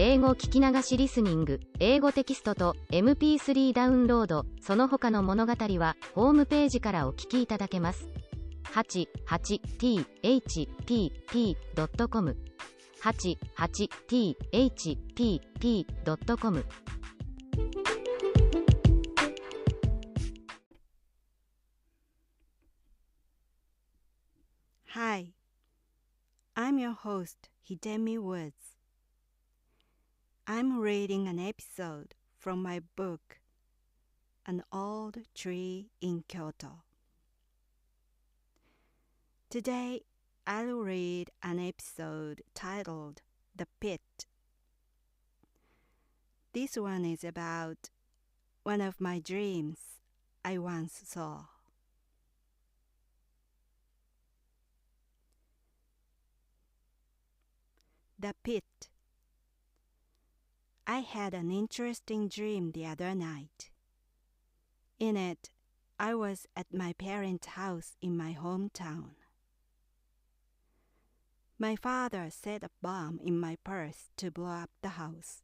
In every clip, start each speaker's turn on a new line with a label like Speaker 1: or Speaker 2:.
Speaker 1: 英語聞き流しリスニング、英語テキストと MP3 ダウンロード、その他の物語はホームページからお聞きいただけます。88thpp.com 88thpp.com
Speaker 2: Hi, I'm your host, Hidemi Woods. I'm reading an episode from my book, An Old Tree in Kyoto. Today, I'll read an episode titled The Pit. This one is about one of my dreams I once saw. The Pit. I had an interesting dream the other night. In it, I was at my parents' house in my hometown. My father set a bomb in my purse to blow up the house.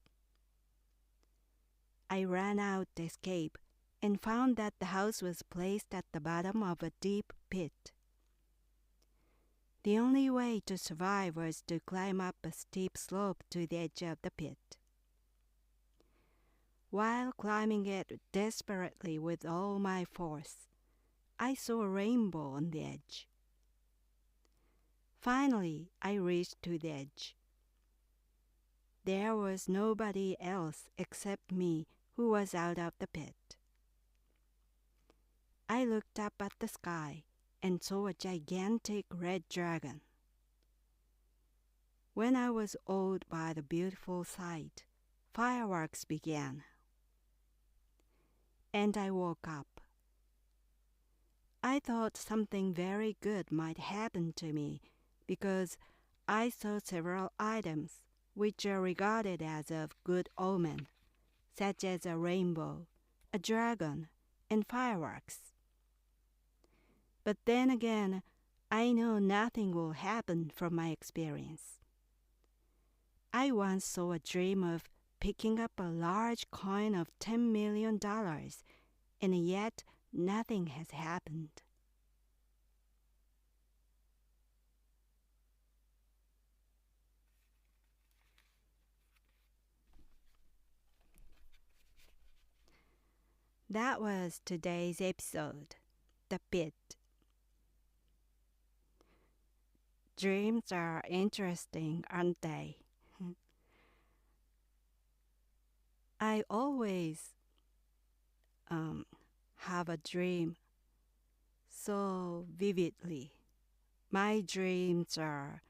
Speaker 2: I ran out to escape and found that the house was placed at the bottom of a deep pit. The only way to survive was to climb up a steep slope to the edge of the pit. While climbing it desperately with all my force, I saw a rainbow on the edge. Finally, I reached to the edge. There was nobody else except me who was out of the pit. I looked up at the sky and saw a gigantic red dragon. When I was awed by the beautiful sight, fireworks began, and I woke up. I thought something very good might happen to me because I saw several items which are regarded as of good omen, such as a rainbow, a dragon, and fireworks. But then again, I know nothing will happen from my experience. I once saw a dream of picking up a large coin of $10 million, and yet nothing has happened. That was today's episode, The Pit. Dreams are interesting, aren't they? I always have a dream so vividly. My dreams are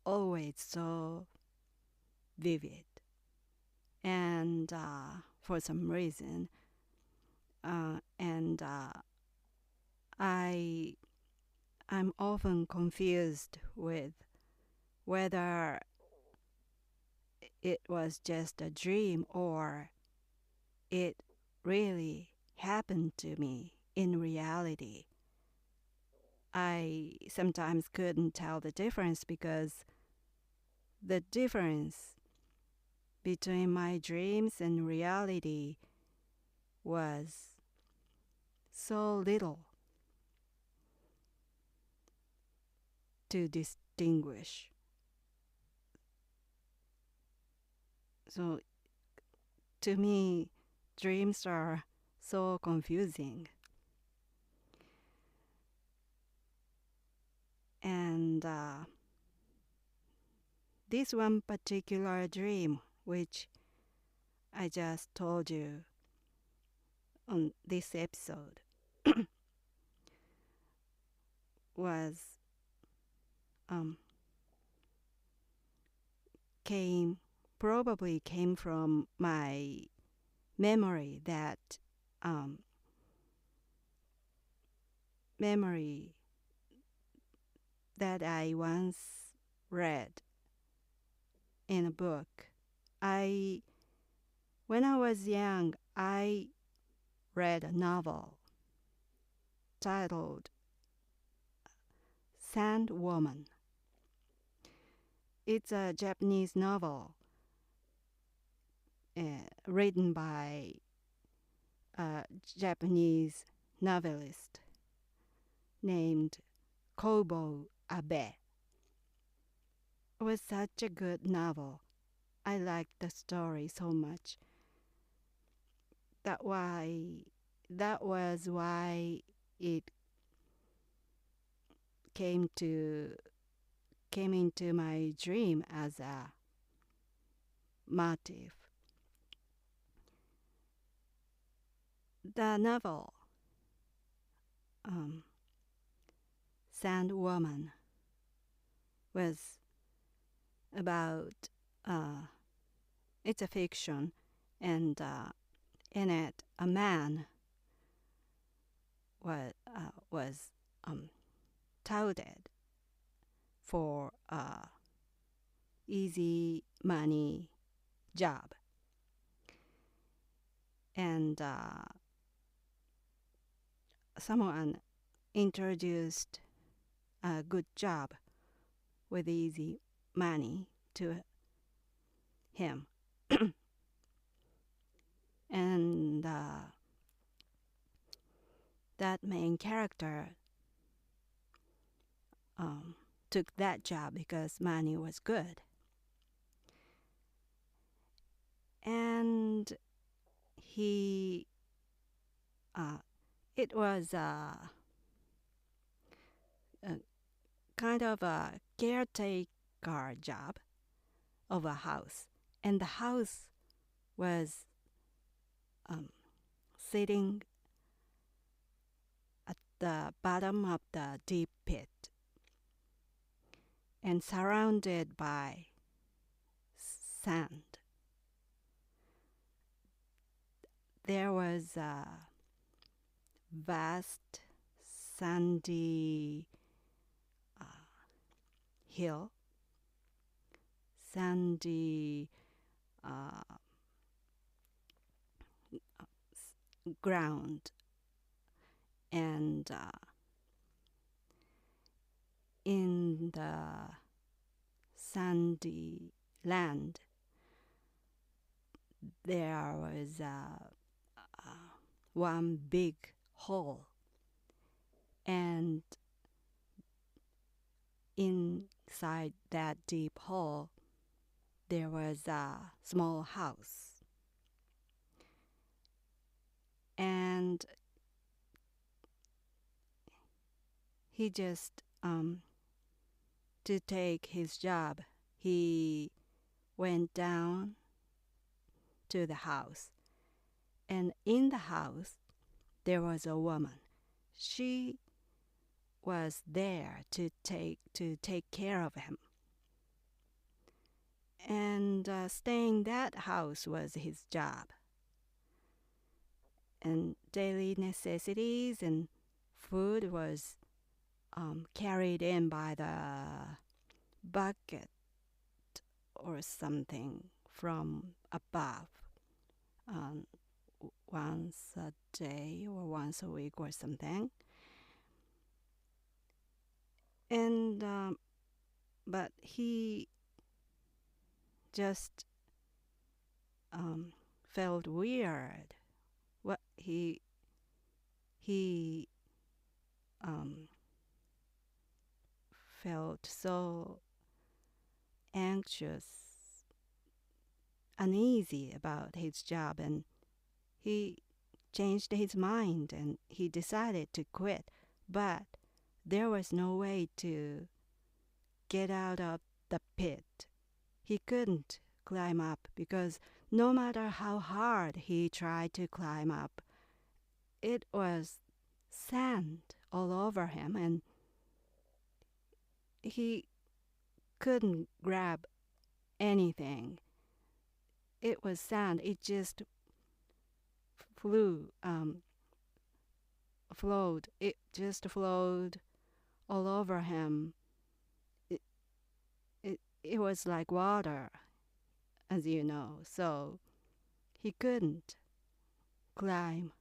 Speaker 2: always so vivid. And for some reason, I'm often confused with whether it was just a dream or it really happened to me in reality. I sometimes couldn't tell the difference because the difference between my dreams and reality was so little to distinguish. So to me, dreams are so confusing. And this one particular dream, which I just told you on this episode, was probably came from my memory that I once read in a book. When I was young, I read a novel titled Sandwoman. It's a Japanese novel written by a Japanese novelist named Kobo Abe. It was such a good novel. I liked the story so much. That was why it came into my dream as a motif. The novel, Sandwoman, was about, it's a fiction, and in it a man was touted for a easy money job, and someone introduced a good job with easy money to him. And that main character took that job because money was good. And it was a kind of a caretaker job of a house. And the house was sitting at the bottom of the deep pit and surrounded by sand. There was a vast sandy hill, sandy ground, and in the sandy land there was one big hole, and inside that deep hole there was a small house. And he just to take his job, he went down to the house, and in the house there was a woman. She was there to take care of him, and staying in that house was his job. And daily necessities and food was carried in by the bucket or something from above, once a day or once a week or something. And but he just felt weird. What he felt so anxious, uneasy about his job, and he changed his mind and he decided to quit. But there was no way to get out of the pit. He couldn't climb up because no matter how hard he tried to climb up, it was sand all over him, and he couldn't grab anything. It was sand. It just flowed. It just flowed all over him. It was like water, as you know. So he couldn't climb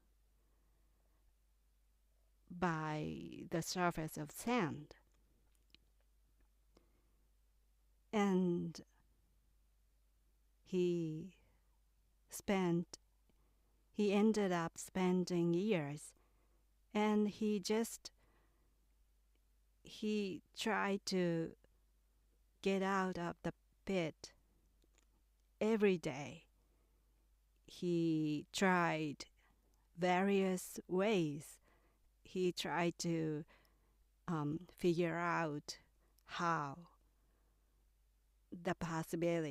Speaker 2: by the surface of sand. And he ended up spending years, and he tried to get out of the pit every day. He tried various ways. He tried to figure out how the possible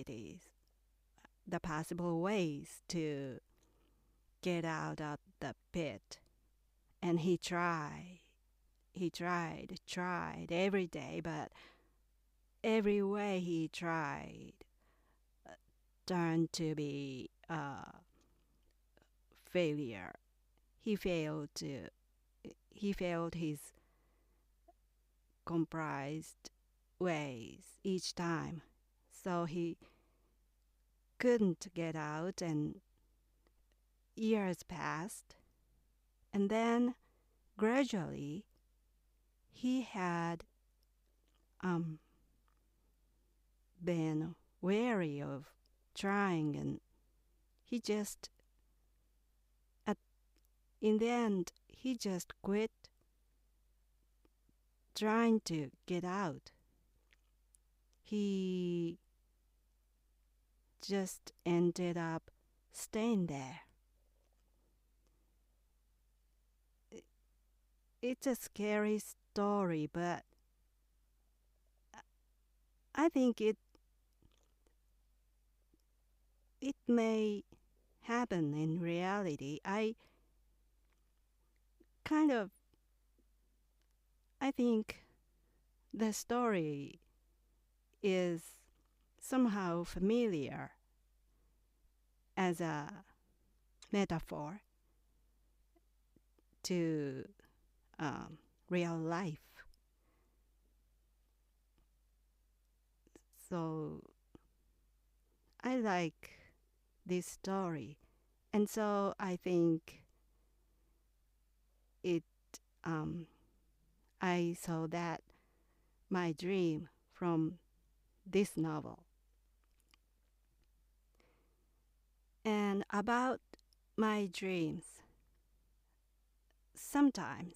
Speaker 2: ways to get out of the pit. And he tried every day, but every way he tried turned to be a failure. He failed his comprised ways each time. So he couldn't get out, and years passed. And then gradually he had been wary of trying, and in the end he just quit trying to get out. He just ended up staying there. It's a scary story, but I think it may happen in reality. I think the story is somehow familiar as a metaphor to real life. So I like this story, and so I think I saw that my dream from this novel. And about my dreams, sometimes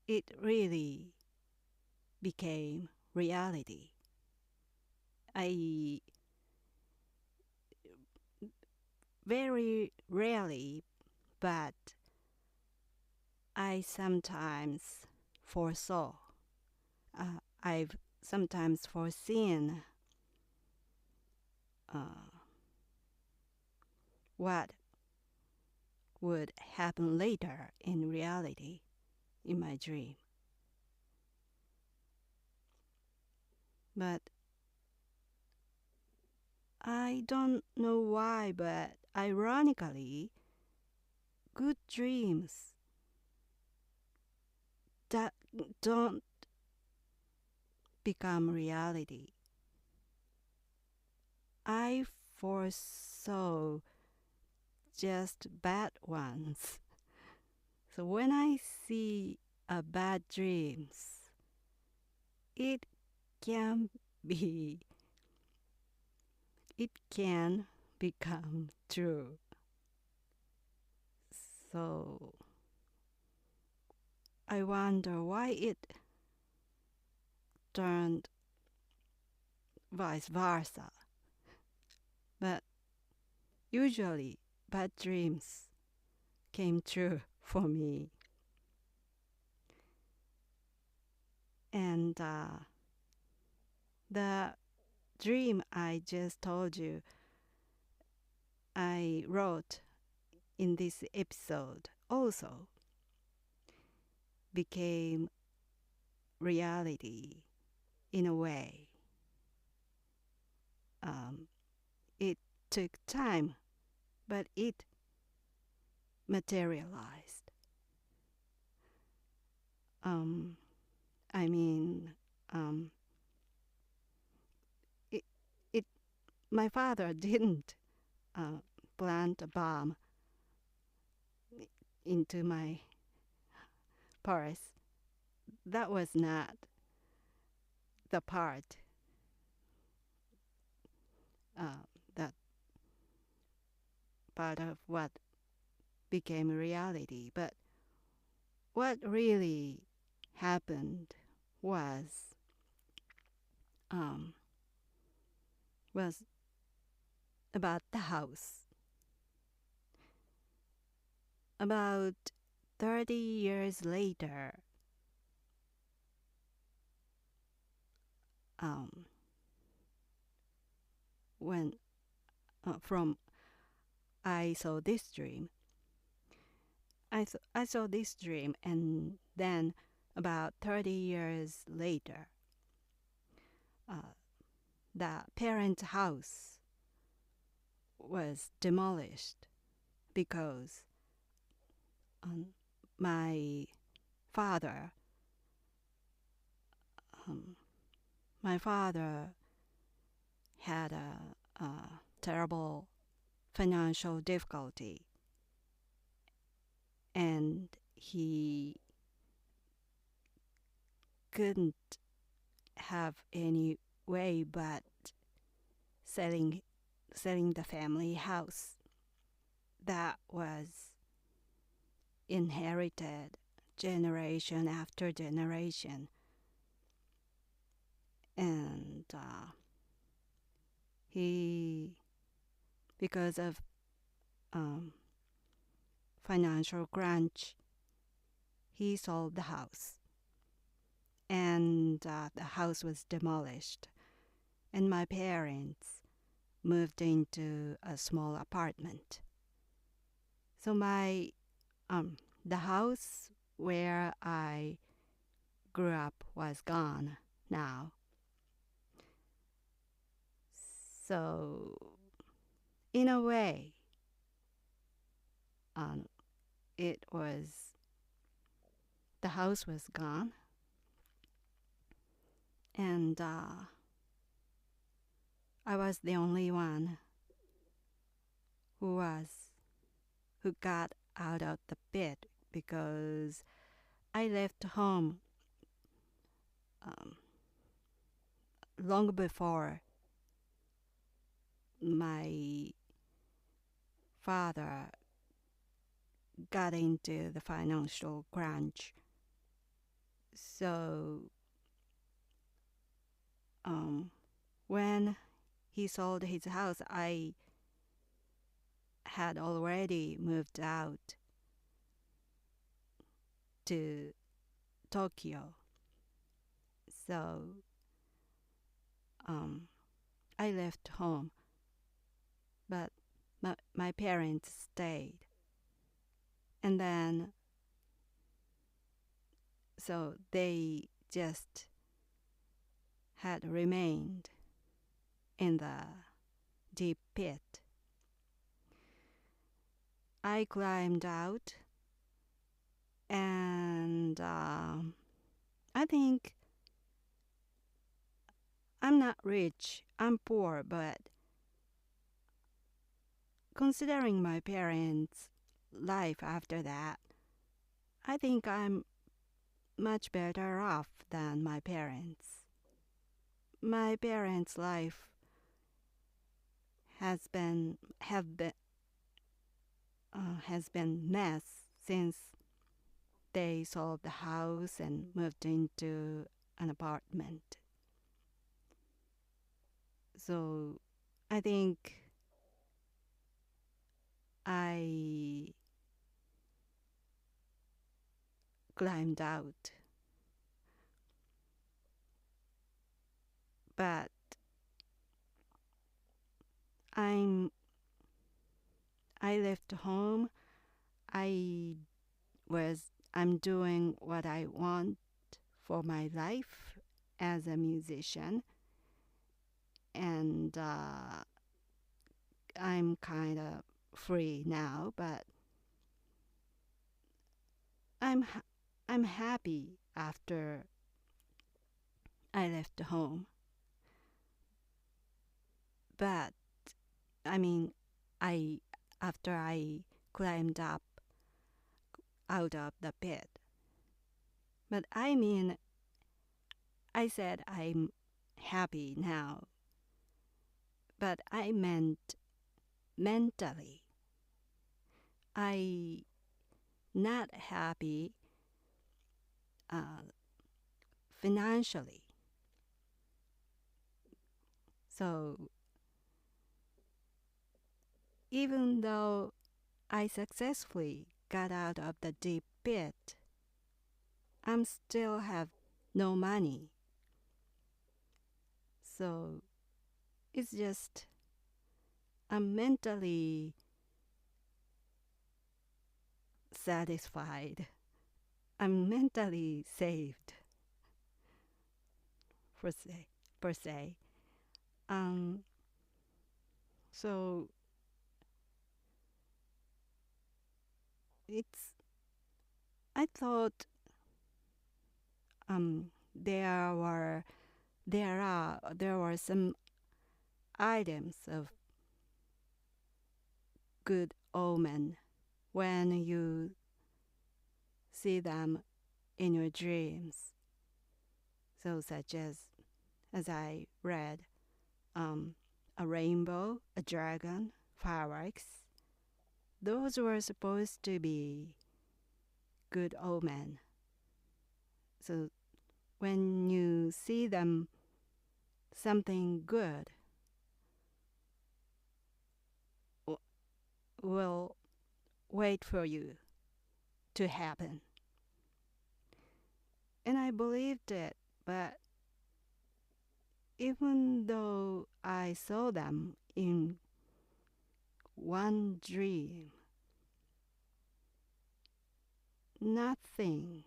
Speaker 2: it really became reality. I very rarely, but I sometimes foresaw. I've sometimes foreseen what would happen later in reality in my dream. But I don't know why, but ironically, good dreams that don't become reality. I foresaw just bad ones. So when I see a bad dreams, it can become true. So I wonder why it turned vice versa. But usually bad dreams came true for me. And the dream I just told you I wrote in this episode also became reality in a way. It took time, but it materialized. My father didn't plant a bomb into my purse. That was not the part that part of what became reality. But what really happened was about the house. About 30 years later, when from I saw this dream. I saw this dream, and then about 30 years later, the parents' house was demolished because my father had a terrible financial difficulty, and he couldn't have any way but selling the family house that was inherited generation after generation. And he, because of financial crunch, he sold the house, and the house was demolished, and my parents moved into a small apartment. So the house where I grew up was gone now. So in a way, the house was gone, and I was the only one who got out of the bed, because I left home long before my father got into the financial crunch. So when he sold his house, I had already moved out to Tokyo. So I left home, but my parents stayed. And then, so they just had remained in the deep pit. I climbed out, and I think I'm not rich, I'm poor, but considering my parents' life after that, I think I'm much better off than my parents. My parents' life has been mess since they sold the house and moved into an apartment. So I think I climbed out, but I left home. I'm doing what I want for my life as a musician, and I'm kind of free now, but I'm happy after I left home. But I mean, after I climbed up out of the pit. But I mean, I said I'm happy now, but I meant mentally. I not happy financially. So even though I successfully got out of the deep pit, I still have no money. So it's just I'm mentally satisfied. I'm mentally saved, per se. So I thought there were some items of good omen when you see them in your dreams. So such as I read, a rainbow, a dragon, fireworks. Those were supposed to be good omen. So when you see them, something good will wait for you to happen. And I believed it, but even though I saw them in one dream, nothing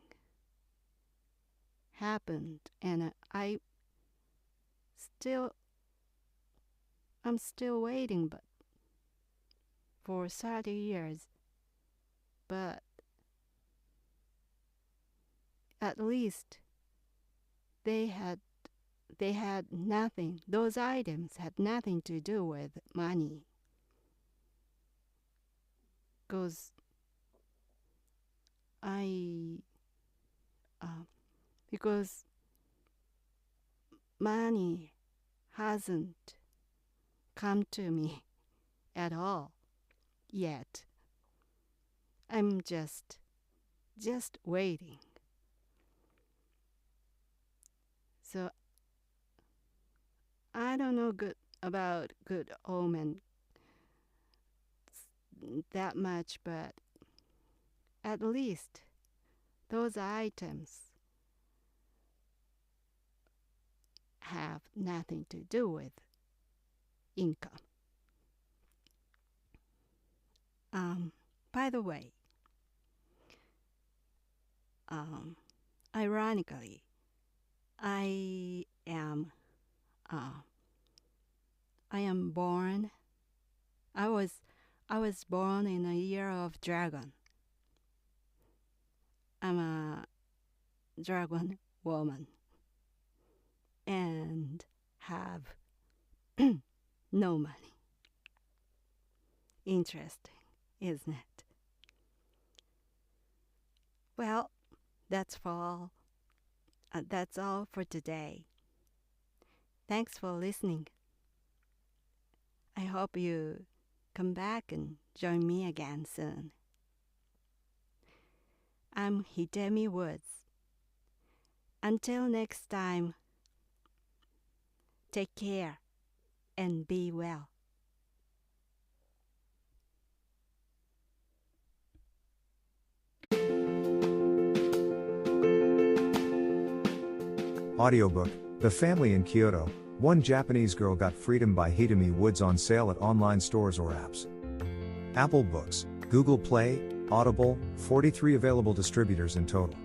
Speaker 2: happened, and I'm still waiting, but for 30 years. But at least they had nothing. Those items had nothing to do with money. Because money hasn't come to me at all yet. I'm just waiting. So I don't know about good omen that much, but at least those items have nothing to do with income. By the way, ironically, I am born. I was born in a year of dragon. I'm a dragon woman and have no money. Interesting, isn't it? Well, that's all for today. Thanks for listening. I hope you come back and join me again soon. I'm Hidemi Woods. Until next time, take care and be well.
Speaker 3: Audiobook, The Family in Kyoto, One Japanese Girl Got Freedom by Hidemi Woods on sale at online stores or apps. Apple Books, Google Play, Audible, 43 available distributors in total.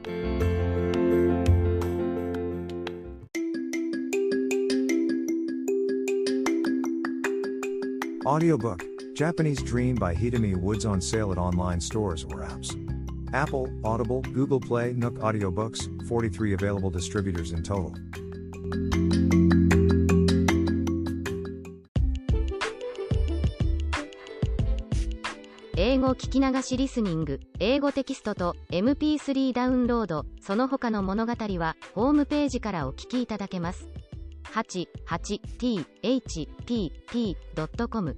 Speaker 3: Audiobook, Japanese Dream by Hidemi Woods on sale at online stores or apps. Apple, Audible, Google Play, Nook Audiobooks, 43 available distributors in total.
Speaker 1: 英語聞き流しリスニング、英語テキストと MP3 ダウンロード、その他の物語はホームページからお聞きいただけます。88thpp.com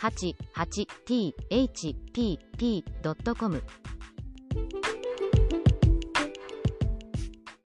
Speaker 1: 88thpp.com